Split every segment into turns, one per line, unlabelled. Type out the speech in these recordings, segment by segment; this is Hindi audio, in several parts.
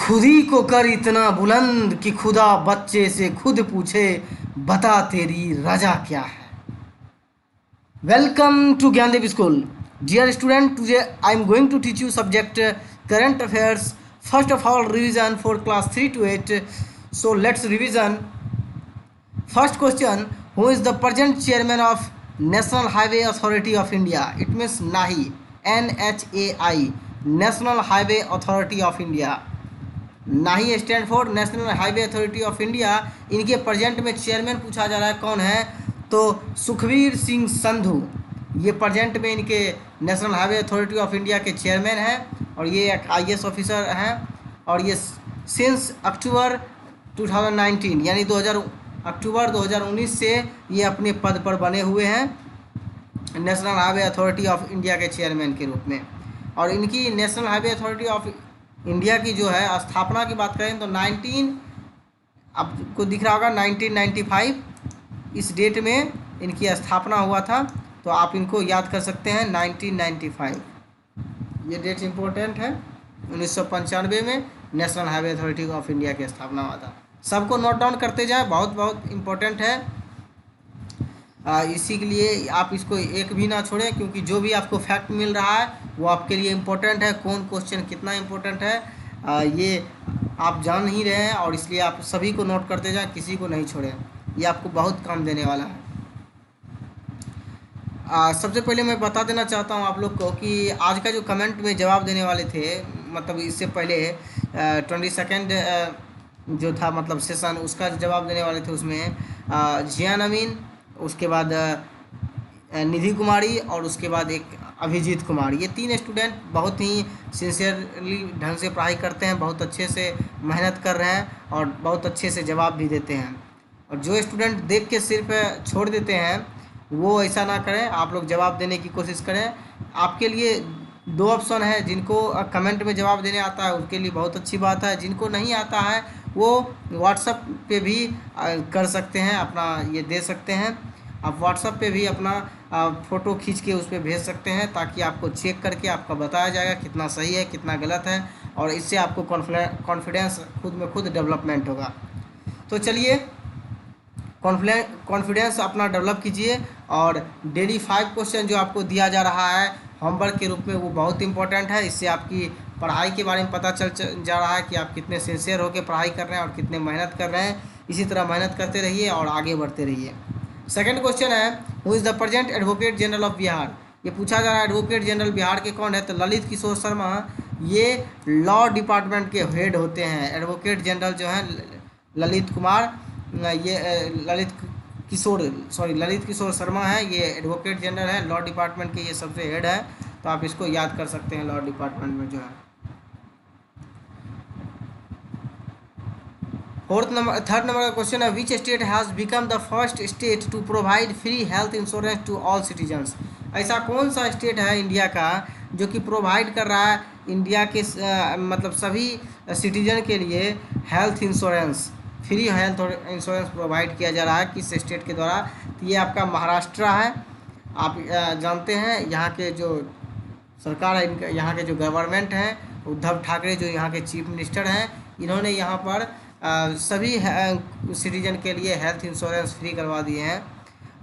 खुद ही को कर इतना बुलंद कि खुदा बच्चे से खुद पूछे, बता तेरी रजा क्या है। Welcome to Gyandev school. Dear student, today I am going to teach you subject current affairs. First of all revision for class 3 to 8. So let's revision. First question: who is the present chairman of National Highway Authority of India? It means NHAI. NHAI, National Highway Authority of India. नाही stand for national highway authority of India. इनके प्रेजेंट में चेयरमैन पूछा जा रहा है, कौन है? तो सुखबीर सिंह संधू, ये प्रेजेंट में इनके national highway authority of India के चेयरमैन हैं और ये एक IAS ऑफिसर हैं। और ये सिंस अक्टूबर 2019 यानी अक्टूबर 2019 से ये अपने पद पर बने हुए हैं national highway authority of India के चेयरमैन के रूप में। और इनकी national highway authority of India की जो है स्थापना की बात करें तो आपको दिख रहा होगा 1995 इस डेट में इनकी स्थापना हुआ था। तो आप इनको याद कर सकते हैं 1995, ये डेट इम्पोर्टेंट है। 1995 में national highway authority of India की स्थापना हुआ था। सबको नोट डाउन करते जाए, बहुत बहुत इम्पोर्टेंट है। इसी के लिए आप इसको एक भी ना छोड़ें, क्योंकि जो भी आपको फैक्ट मिल रहा है वो आपके लिए इम्पोर्टेंट है। कौन क्वेश्चन कितना इम्पोर्टेंट है ये आप जान ही रहे हैं, और इसलिए आप सभी को नोट करते जाएं, किसी को नहीं छोड़ें। ये आपको बहुत काम देने वाला है। सबसे पहले मैं बता देना चाहता हूँ आप लोग को कि आज का जो कमेंट में जवाब देने वाले थे, मतलब इससे पहले 22 जो था मतलब सेशन, उसका जवाब देने वाले थे। उसमें जियान अमीन, उसके बाद निधि कुमारी और उसके बाद एक अभिजीत कुमार, ये 3 स्टूडेंट बहुत ही सिंसियरली ढंग से पढ़ाई करते हैं, बहुत अच्छे से मेहनत कर रहे हैं और बहुत अच्छे से जवाब भी देते हैं। और जो स्टूडेंट देख के सिर्फ छोड़ देते हैं वो ऐसा ना करें, आप लोग जवाब देने की कोशिश करें। आपके लिए 2 ऑप्शन है, जिनको कमेंट में जवाब देने आता है उनके लिए बहुत अच्छी बात है, जिनको नहीं आता है वो व्हाट्सएप पे भी कर सकते हैं, अपना ये दे सकते हैं। आप व्हाट्सएप पे भी अपना फ़ोटो खींच के उस पर भेज सकते हैं, ताकि आपको चेक करके आपका बताया जाएगा कितना सही है कितना गलत है, और इससे आपको कॉन्फिडेंस खुद में खुद डेवलपमेंट होगा। तो चलिए कॉन्फिडेंस अपना डेवलप कीजिए। और डेली 5 क्वेश्चन जो आपको दिया जा रहा है होमवर्क के रूप में, वो बहुत इंपॉर्टेंट है। इससे आपकी पढ़ाई के बारे में पता चल जा रहा है कि आप कितने सिंसियर होकर पढ़ाई कर रहे हैं और कितने मेहनत कर रहे हैं। इसी तरह मेहनत करते रहिए और आगे बढ़ते रहिए। सेकंड क्वेश्चन है, who is the present advocate general of Bihar? ये पूछा जा रहा है एडवोकेट जनरल बिहार के कौन है? तो ललित किशोर शर्मा, ये लॉ डिपार्टमेंट के हेड होते हैं। एडवोकेट जनरल जो हैं ललित कुमार, ये ललित किशोर शर्मा है, ये एडवोकेट जनरल है, लॉ डिपार्टमेंट के ये सबसे हेड है। तो आप इसको याद कर सकते हैं, लॉ डिपार्टमेंट में जो है। थर्ड नंबर का क्वेश्चन है, which state has become the first state to provide free health insurance to all citizens? ऐसा कौन सा स्टेट है इंडिया का जो कि प्रोवाइड कर रहा है इंडिया के मतलब सभी सिटीजन के लिए health insurance, free health insurance provide किया जा रहा है किस स्टेट के द्वारा? तो ये आपका महाराष्ट्र है। आप जानते हैं यहाँ के जो सरकार है, इनका यहाँ के जो गवर्नमेंट हैं, उद्धव ठाकरे जो यहाँ के चीफ मिनिस्टर हैं, इन्होंने यहाँ पर सभी सिटीजन के लिए हेल्थ इंश्योरेंस फ्री करवा दिए हैं।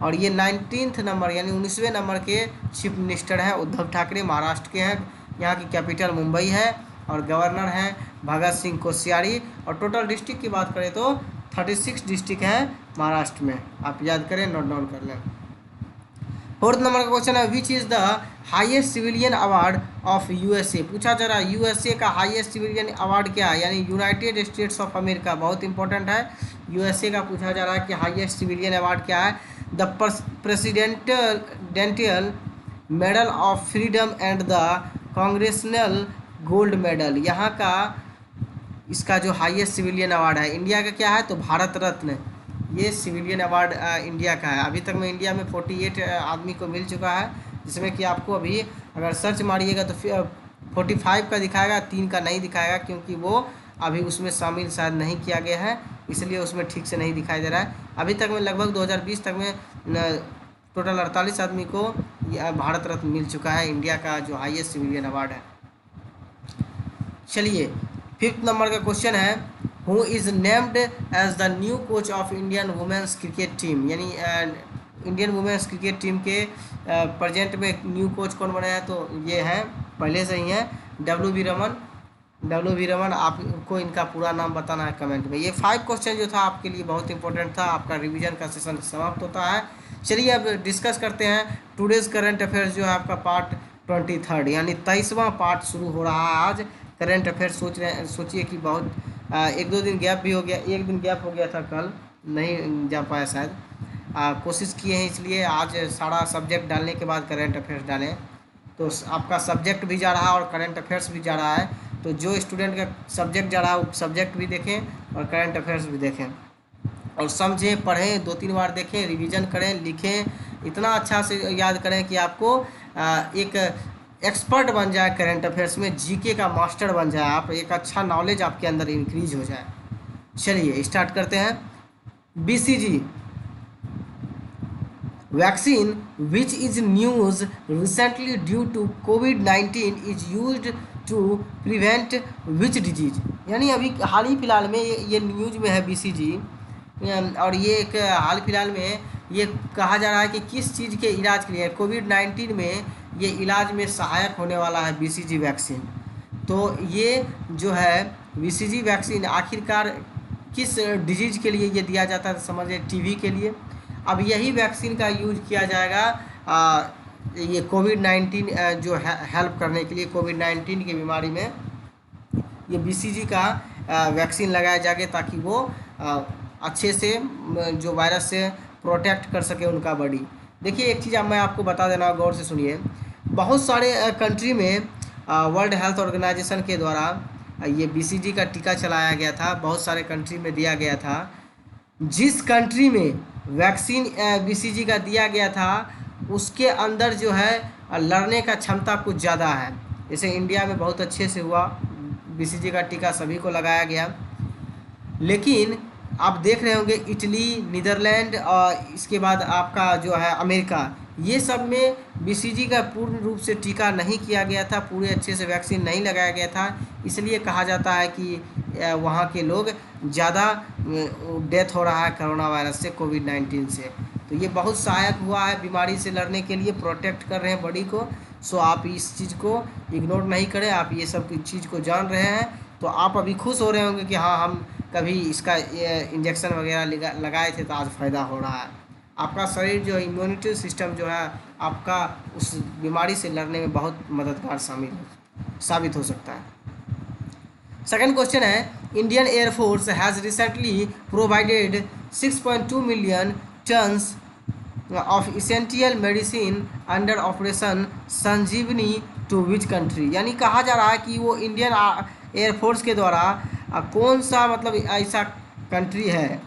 और ये 19th नंबर यानी 19वें नंबर के चीफ मिनिस्टर हैं उद्धव ठाकरे, महाराष्ट्र के हैं। यहाँ की कैपिटल मुंबई है और गवर्नर हैं भगत सिंह कोश्यारी। और टोटल डिस्ट्रिक्ट की बात करें तो 36 डिस्ट्रिक्ट हैं महाराष्ट्र में। आप याद करें, नोट डाउन कर लें। फोर्थ नंबर का क्वेश्चन है, which is the highest civilian award of USA? पूछा जा रहा है USA का हाईएस्ट सिविलियन अवार्ड क्या है, यानी यूनाइटेड स्टेट्स ऑफ अमेरिका, बहुत इंपॉर्टेंट है। USA का पूछा जा रहा है कि हाईएस्ट सिविलियन अवार्ड क्या है? The presidential medal of freedom and the congressional gold medal. यहाँ का इसका जो हाईएस्ट सिविलियन अवार्ड है इंडिया का क्या है? तो भारत रत्न, ये सिविलियन अवार्ड इंडिया का है। अभी तक में इंडिया में 48 आदमी को मिल चुका है, जिसमें कि आपको अभी अगर सर्च मारिएगा तो 45 का दिखाएगा, 3 का नहीं दिखाएगा, क्योंकि वो अभी उसमें शामिल शायद नहीं किया गया है, इसलिए उसमें ठीक से नहीं दिखाई दे रहा है। अभी तक में लगभग 2020 तक में टोटल 48 आदमी को भारत रत्न मिल चुका है, इंडिया का जो हाईएस्ट सिविलियन अवार्ड है। चलिए 5th नंबर का क्वेश्चन है, who is named as the new coach of Indian women's cricket team, यानी इंडियन वुमेन्स क्रिकेट टीम के प्रेजेंट में न्यू कोच कौन बने हैं, तो ये हैं, पहले से ही हैं, डब्ल्यू वी रमन। आपको इनका पूरा नाम बताना है कमेंट में। ये 5 क्वेश्चन जो था आपके लिए बहुत इंपॉर्टेंट था। आपका रिवीजन का सेशन समाप्त होता है। चलिए अब डिस्कस करते हैं टुडेज़ करंट अफेयर्स जो है आपका पार्ट 23 यानी 23वां पार्ट शुरू हो रहा है आज। करंट अफेयर्स सोचिए कि बहुत 1-2 दिन गैप भी हो गया, 1 दिन गैप हो गया था, कल नहीं जा पाया शायद। कोशिश किए हैं इसलिए आज सारा सब्जेक्ट डालने के बाद करंट अफेयर्स डालें, तो आपका सब्जेक्ट भी जा रहा है और करंट अफेयर्स भी जा रहा है। तो जो स्टूडेंट का सब्जेक्ट जा रहा है वो सब्जेक्ट भी देखें और करंट अफेयर्स भी देखें और समझें, पढ़ें, 2-3 बार देखें, रिवीजन करें, लिखें, इतना अच्छा से याद करें कि आपको एक एक्सपर्ट बन जाए करंट अफेयर्स में, जीके का मास्टर बन जाए आप, एक अच्छा नॉलेज आपके अंदर इंक्रीज हो जाए। चलिए स्टार्ट करते हैं। BCG vaccine which is news recently due to COVID-19 is used to prevent which disease, यानी अभी हाल ही फिलहाल में ये न्यूज में है बीसीजी, और ये एक हाल फिलहाल में ये कहा जा रहा है कि किस चीज़ के इलाज के लिए, कोविड-19 में ये इलाज में सहायक होने वाला है बीसीजी वैक्सीन। तो ये जो है बीसीजी वैक्सीन आखिरकार किस डिजीज़ के लिए ये दिया जाता है, समझिए टीबी के लिए। अब यही वैक्सीन का यूज किया जाएगा ये कोविड-19 जो है हेल्प करने के लिए, कोविड-19 की बीमारी में ये बीसीजी का वैक्सीन लगाया जाएगा ताकि वो अच्छे से जो वायरस से प्रोटेक्ट कर सके उनका बॉडी। देखिए एक चीज़ अब मैं आपको बता देना, गौर से सुनिए। बहुत सारे कंट्री में वर्ल्ड हेल्थ ऑर्गेनाइजेशन के द्वारा ये बीसीजी का टीका चलाया गया था, बहुत सारे कंट्री में दिया गया था। जिस कंट्री में वैक्सीन बीसीजी का दिया गया था उसके अंदर जो है लड़ने का क्षमता कुछ ज़्यादा है। जैसे इंडिया में बहुत अच्छे से हुआ, बीसीजी का टीका सभी को लगाया गया, लेकिन आप देख रहे होंगे इटली, नीदरलैंड और इसके बाद आपका जो है अमेरिका, ये सब में बीसीजी का पूर्ण रूप से टीका नहीं किया गया था, पूरे अच्छे से वैक्सीन नहीं लगाया गया था। इसलिए कहा जाता है कि वहाँ के लोग ज़्यादा डेथ हो रहा है कोरोना वायरस से, कोविड-19 से। तो ये बहुत सहायक हुआ है बीमारी से लड़ने के लिए, प्रोटेक्ट कर रहे हैं बॉडी को। सो आप इस चीज़ को इग्नोर नहीं करें, आप ये सब चीज़ को जान रहे हैं तो आप अभी खुश हो रहे होंगे कि हाँ हम कभी इसका इंजेक्शन वगैरह लगाए थे तो आज फ़ायदा हो रहा है। आपका शरीर जो इम्यूनिटी सिस्टम जो है आपका उस बीमारी से लड़ने में बहुत मददगार साबित हो सकता है। सेकंड क्वेश्चन है, Indian air force has recently provided 6.2 million tons of essential medicine under operation Sanjeevani to which country, यानी कहा जा रहा है कि वो इंडियन एयरफोर्स के द्वारा कौन सा मतलब ऐसा कंट्री है,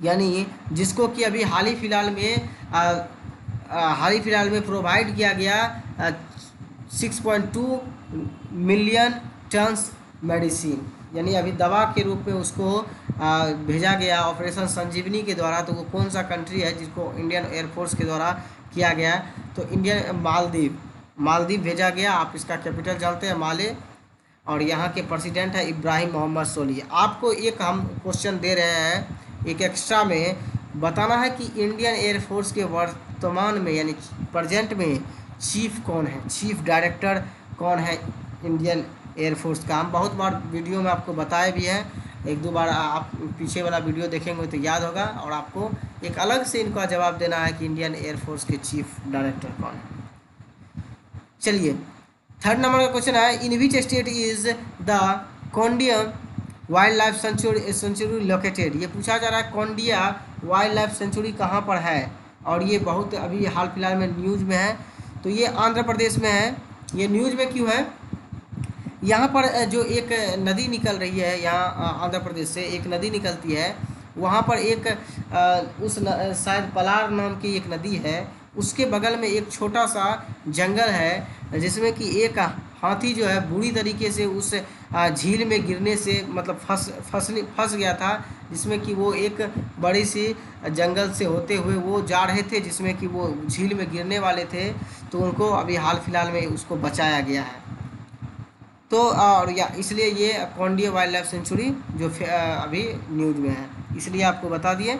यानी जिसको कि अभी हाल ही फिलहाल में प्रोवाइड किया गया 6.2 मिलियन टन्स मेडिसिन, यानी अभी दवा के रूप में उसको भेजा गया ऑपरेशन संजीवनी के द्वारा। तो वो कौन सा कंट्री है जिसको इंडियन एयरफोर्स के द्वारा किया गया? तो इंडियन मालदीव भेजा गया। आप इसका कैपिटल जानते हैं, माले, और यहाँ के प्रेसिडेंट है इब्राहिम मोहम्मद सोली। आपको एक हम क्वेश्चन दे रहे हैं, एक एक्स्ट्रा में बताना है कि इंडियन एयरफोर्स के वर्तमान में यानी प्रेजेंट में चीफ कौन है, चीफ डायरेक्टर कौन है इंडियन एयरफोर्स का। हम बहुत बार वीडियो में आपको बताए भी हैं, 1-2 बार आप पीछे वाला वीडियो देखेंगे तो याद होगा, और आपको एक अलग से इनका जवाब देना है कि इंडियन एयरफोर्स के चीफ डायरेक्टर कौन है। चलिए थर्ड नंबर का क्वेश्चन है, in which state is the Koundinya wildlife sanctuary located. ये पूछा जा रहा है कोंडिया वाइल्ड लाइफ सेंचुरी कहाँ पर है, और ये बहुत अभी हाल फिलहाल में न्यूज़ में है। तो ये आंध्र प्रदेश में है। ये न्यूज़ में क्यों है? यहाँ पर जो एक नदी निकल रही है, यहाँ आंध्र प्रदेश से एक नदी निकलती है, वहाँ पर एक शायद पलार नाम की एक नदी है, उसके बगल में एक छोटा सा जंगल है जिसमें कि एक हाथी जो है बुरी तरीके से उस झील में गिरने से मतलब फंस गया था, जिसमें कि वो एक बड़ी सी जंगल से होते हुए वो जा रहे थे, जिसमें कि वो झील में गिरने वाले थे। तो उनको अभी हाल फिलहाल में उसको बचाया गया है। तो और या इसलिए ये कौंडिया वाइल्ड लाइफ सेंचुरी जो अभी न्यूज में है, इसलिए आपको बता दिए।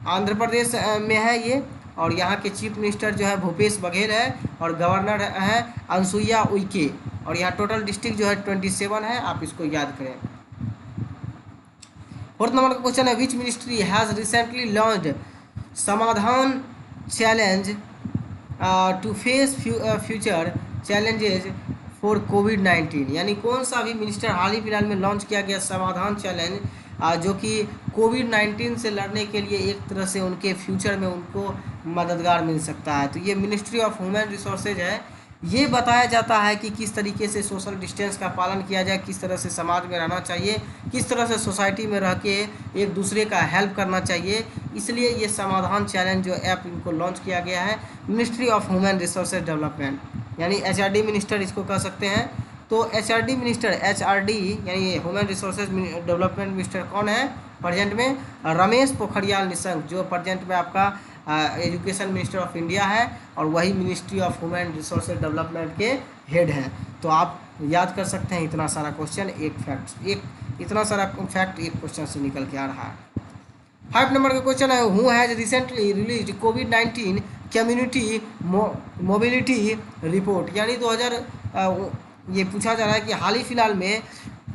आंध्र प्रदेश में है ये, और यहाँ के चीफ मिनिस्टर जो है भूपेश बघेल है, और गवर्नर है अनसुईया उइके, और यहाँ टोटल डिस्ट्रिक्ट जो है 27 है, आप इसको याद करें। फोर्थ नंबर का क्वेश्चन है, which ministry has recently launched Samadhan challenge to face future challenges for कोविड-19, यानी कौन सा भी मिनिस्टर हाल ही फिलहाल में लॉन्च किया गया समाधान चैलेंज जो कि कोविड-19 से लड़ने के लिए एक तरह से उनके फ्यूचर में उनको मददगार मिल सकता है। तो ये मिनिस्ट्री ऑफ ह्यूमन रिसोर्सेज है। ये बताया जाता है कि किस तरीके से सोशल डिस्टेंस का पालन किया जाए, किस तरह से समाज में रहना चाहिए, किस तरह से सोसाइटी में रह के एक दूसरे का हेल्प करना चाहिए। इसलिए ये समाधान चैलेंज जो ऐप इनको लॉन्च किया गया है ministry of human resources development, यानी एचआरडी मिनिस्टर इसको कह सकते हैं। तो एचआरडी मिनिस्टर, एचआरडी यानी ह्यूमन रिसोर्सेज डेवलपमेंट मिनिस्टर कौन है प्रेजेंट में? रमेश पोखरियाल निशंक, जो प्रेजेंट में आपका एजुकेशन मिनिस्टर ऑफ इंडिया है, और वही ministry of human resources development के हेड हैं। तो आप याद कर सकते हैं इतना सारा क्वेश्चन एक फैक्ट, इतना सारा फैक्ट एक क्वेश्चन से निकल के आ रहा है। 5 नंबर का क्वेश्चन है, who has recently release covid community mobility report, यानी 2000 ये पूछा जा रहा है कि हाल ही फिलहाल में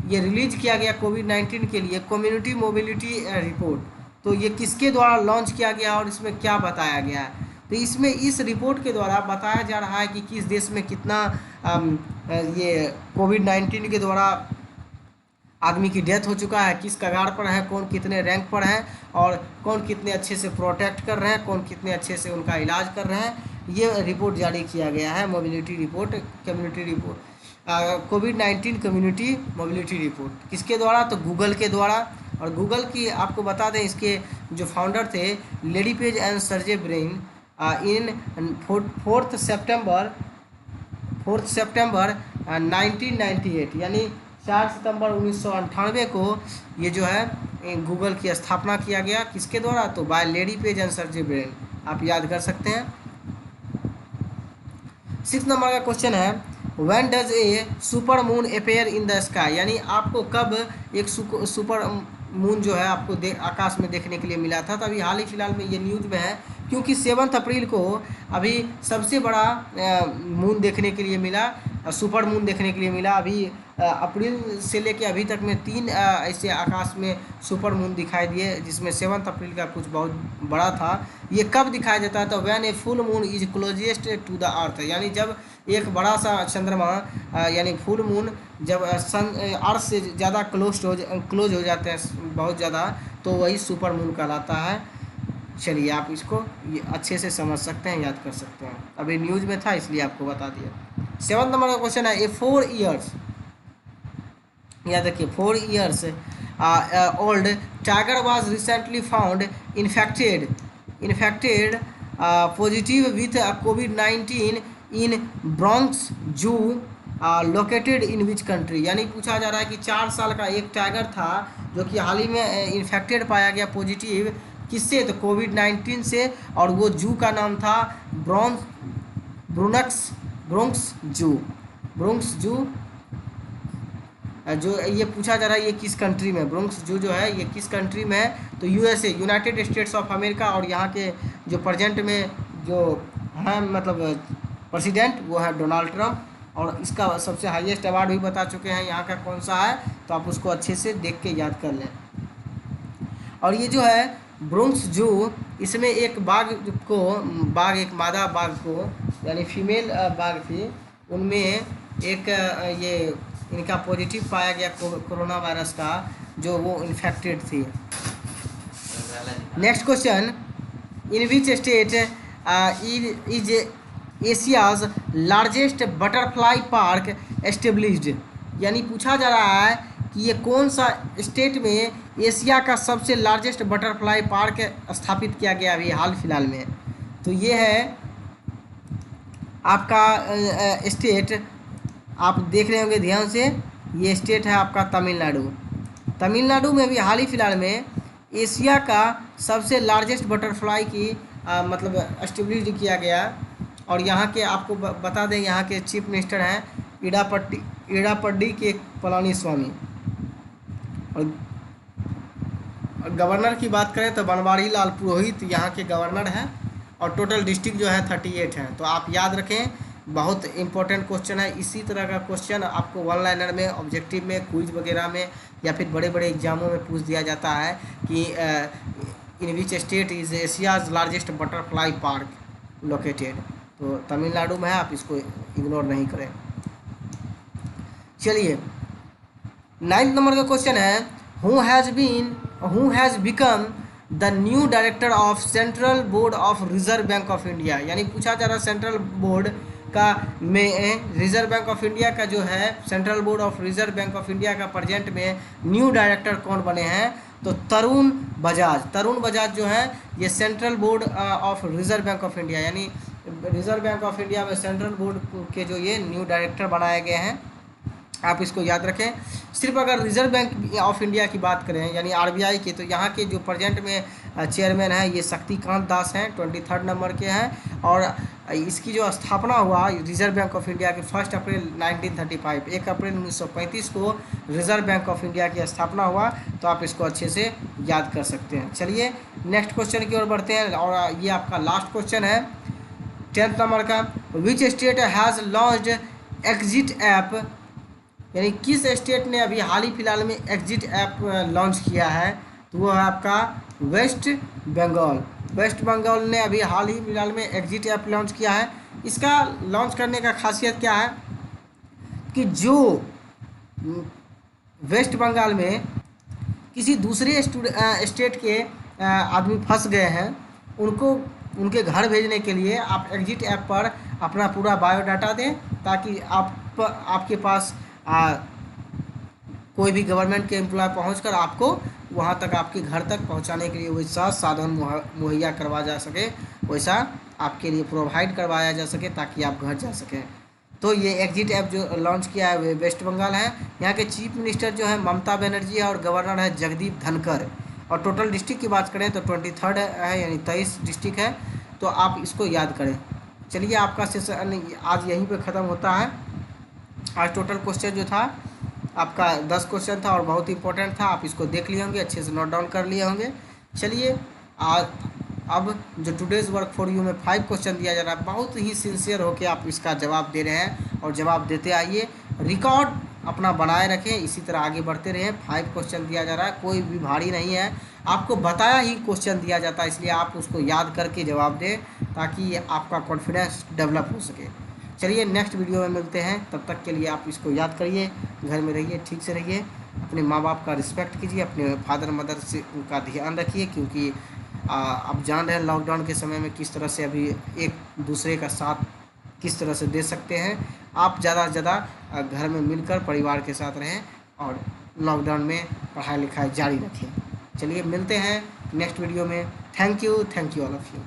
ये रिलीज किया गया कोविड-19 के लिए कम्युनिटी मोबिलिटी रिपोर्ट। तो ये किसके द्वारा लॉन्च किया गया और इसमें क्या बताया गया है? तो इसमें इस रिपोर्ट के द्वारा बताया जा रहा है कि किस देश में कितना ये कोविड-19 के द्वारा आदमी की डेथ हो चुका है, किस कगार पर है, कौन कितने रैंक पर है, और कौन कितने अच्छे से प्रोटेक्ट कर रहे हैं, कौन कितने अच्छे से उनका इलाज कर रहे हैं। ये रिपोर्ट जारी किया गया है, मोबिलिटी रिपोर्ट, कम्युनिटी रिपोर्ट, कोविड-19 कम्युनिटी मोबिलिटी रिपोर्ट। किसके द्वारा? तो गूगल के द्वारा। और गूगल की आपको बता दें इसके जो फाउंडर थे lady Page and Sergey brain in 4 सितंबर 1998, यानी 4 सितंबर 1998 को ये जो है गूगल की स्थापना किया गया। किसके द्वारा? तो by Larry Page and Sergey Brin, आप याद कर सकते हैं। 6 नंबर का क्वेश्चन है, when does a super moon appear in the sky, यानी आपको कब एक सुपर मून जो है आपको आकाश में देखने के लिए मिला था? तो अभी हाल ही फिलहाल में ये न्यूज़ में है, क्योंकि 7 अप्रैल को अभी सबसे बड़ा मून देखने के लिए मिला, सुपर मून देखने के लिए मिला। अभी अप्रैल से लेके अभी तक में 3 ऐसे आकाश में सुपर मून दिखाई दिए, जिसमें 7 अप्रैल का कुछ बहुत बड़ा था। ये कब दिखाया जाता है? तो when a full moon is closest to the earth, यानी जब एक बड़ा सा चंद्रमा यानी फुल मून जब अर्थ से ज़्यादा क्लोज हो जाते हैं बहुत ज़्यादा, तो वही सुपर मून कहलाता है। चलिए आप इसको ये अच्छे से समझ सकते हैं, याद कर सकते हैं, अभी न्यूज़ में था इसलिए आपको बता दिया। 7 नंबर का क्वेश्चन है, ए 4 इयर्स, याद रखिए 4 years old tiger was recently found infected positive with covid in Bronx जू लोकेटेड इन विच कंट्री, यानी पूछा जा रहा है कि 4 साल का एक टाइगर था जो कि हाल ही में इन्फेक्टेड पाया गया पॉजिटिव, किससे? तो कोविड-19 से, और वो जू का नाम था ब्रोंक्स जू। जो ये पूछा जा रहा है ये किस कंट्री में, ब्रोंक्स जू जो है ये किस कंट्री में है? तो USA, United states of America. और यहाँ के जो प्रेजेंट में जो है मतलब प्रेसिडेंट वो है डोनाल्ड ट्रंप, और इसका सबसे हाईएस्ट अवार्ड भी बता चुके हैं यहाँ का कौन सा है, तो आप उसको अच्छे से देख के याद कर लें। और ये जो है ब्रोंक्स जू, इसमें एक एक मादा बाघ को, यानी फीमेल बाघ थी, उनमें एक ये इनका पॉजिटिव पाया गया कोरोना वायरस का, जो वो इन्फेक्टेड थी। Next question, in which state is Asia's largest butterfly park established, यानी पूछा जा रहा है कि ये कौन सा स्टेट में एशिया का सबसे लार्जेस्ट बटरफ्लाई पार्क स्थापित किया गया अभी हाल फिलहाल में? तो ये है आपका स्टेट, आप देख रहे होंगे ध्यान से, ये स्टेट है आपका तमिलनाडु में भी हाल ही फिलहाल में एशिया का सबसे लार्जेस्ट बटरफ्लाई की मतलब एस्टेब्लिश किया गया। और यहाँ के आपको बता दें, यहाँ के चीफ मिनिस्टर हैं इडापड्डी के पलानी और गवर्नर की बात करें तो बनवारी लाल पुरोहित यहाँ के गवर्नर हैं और टोटल डिस्ट्रिक्ट जो है 38 है। तो आप याद रखें, बहुत इंपॉर्टेंट क्वेश्चन है। इसी तरह का क्वेश्चन आपको वन लाइनर में, ऑब्जेक्टिव में, क्विज वगैरह में या फिर बड़े बड़े एग्जामों में पूछ दिया जाता है कि in which state is Asia's largest butterfly park located. तो तमिलनाडु में है, आप इसको इग्नोर नहीं करें। चलिए 9th नंबर का क्वेश्चन है, who has become the new director of central board of reserve bank of India. यानी पूछा जा रहा सेंट्रल बोर्ड का में रिजर्व बैंक ऑफ इंडिया का जो है, central board of reserve bank of India का प्रेजेंट में न्यू डायरेक्टर कौन बने हैं? तो तरुण बजाज जो है ये central board of reserve bank of India, यानी रिजर्व बैंक ऑफ इंडिया में सेंट्रल बोर्ड के जो ये न्यू डायरेक्टर बनाए गए हैं, आप इसको याद रखें। सिर्फ अगर रिजर्व बैंक ऑफ इंडिया की बात करें यानी आरबीआई की, तो यहाँ के जो प्रेजेंट में चेयरमैन हैं ये शक्तिकांत दास हैं, 23rd नंबर के हैं। और इसकी जो स्थापना हुआ रिजर्व बैंक ऑफ इंडिया की 1 अप्रैल 1935, 1 अप्रैल 1935 को रिजर्व बैंक ऑफ इंडिया की स्थापना हुआ। तो आप इसको अच्छे से याद कर सकते हैं। चलिए नेक्स्ट क्वेश्चन की ओर बढ़ते हैं और ये आपका लास्ट क्वेश्चन है 10th नंबर का, विच state has launched exit app. यानी किस स्टेट ने अभी हाल ही फिलहाल में एग्जिट ऐप लॉन्च किया है? तो वो है आपका वेस्ट बंगाल ने अभी हाल ही फिलहाल में एग्जिट ऐप लॉन्च किया है। इसका लॉन्च करने का खासियत क्या है कि जो वेस्ट बंगाल में किसी दूसरे स्टेट के आदमी फंस गए हैं, उनको उनके घर भेजने के लिए आप एग्जिट ऐप पर अपना पूरा बायोडाटा दें, ताकि आपके पास कोई भी गवर्नमेंट के एम्प्लॉय पहुंचकर आपको वहां तक, आपके घर तक पहुंचाने के लिए वैसा साधन मुहैया करवा जा सके, वैसा आपके लिए प्रोवाइड करवाया जा सके ताकि आप घर जा सकें। तो ये एग्जिट ऐप जो लॉन्च किया है वे वेस्ट बंगाल है। यहाँ के चीफ मिनिस्टर जो है ममता बनर्जी है और गवर्नर है जगदीप धनखड़। और टोटल डिस्ट्रिक्ट की बात करें तो 23rd है, यानी 23 डिस्ट्रिक्ट है। तो आप इसको याद करें। चलिए आपका सेशन आज यहीं पे ख़त्म होता है। आज टोटल क्वेश्चन जो था आपका 10 क्वेश्चन था और बहुत इंपॉर्टेंट था। आप इसको देख लिए होंगे, अच्छे से नोट डाउन कर लिए होंगे। चलिए आज अब जो टुडेज़ वर्क फॉर यू में 5 क्वेश्चन दिया जा रहा है, बहुत ही सिंसियर होकर आप इसका जवाब दे रहे हैं और जवाब देते आइए। रिकॉर्ड अपना बनाए रखें, इसी तरह आगे बढ़ते रहें। 5 क्वेश्चन दिया जा रहा है, कोई भी भारी नहीं है, आपको बताया ही क्वेश्चन दिया जाता है, इसलिए आप उसको याद करके जवाब दें ताकि आपका कॉन्फिडेंस डेवलप हो सके। चलिए नेक्स्ट वीडियो में मिलते हैं, तब तक के लिए आप इसको याद करिए, घर में रहिए, ठीक से रहिए, अपने माँ बाप का रिस्पेक्ट कीजिए, अपने फादर मदर से उनका ध्यान रखिए, क्योंकि आप जान रहे हैं लॉकडाउन के समय में किस तरह से अभी एक दूसरे का साथ किस तरह से दे सकते हैं। आप ज़्यादा से ज़्यादा घर में मिलकर परिवार के साथ रहें और लॉकडाउन में पढ़ाई लिखाई जारी रखें। चलिए मिलते हैं नेक्स्ट वीडियो में। Thank you all of you.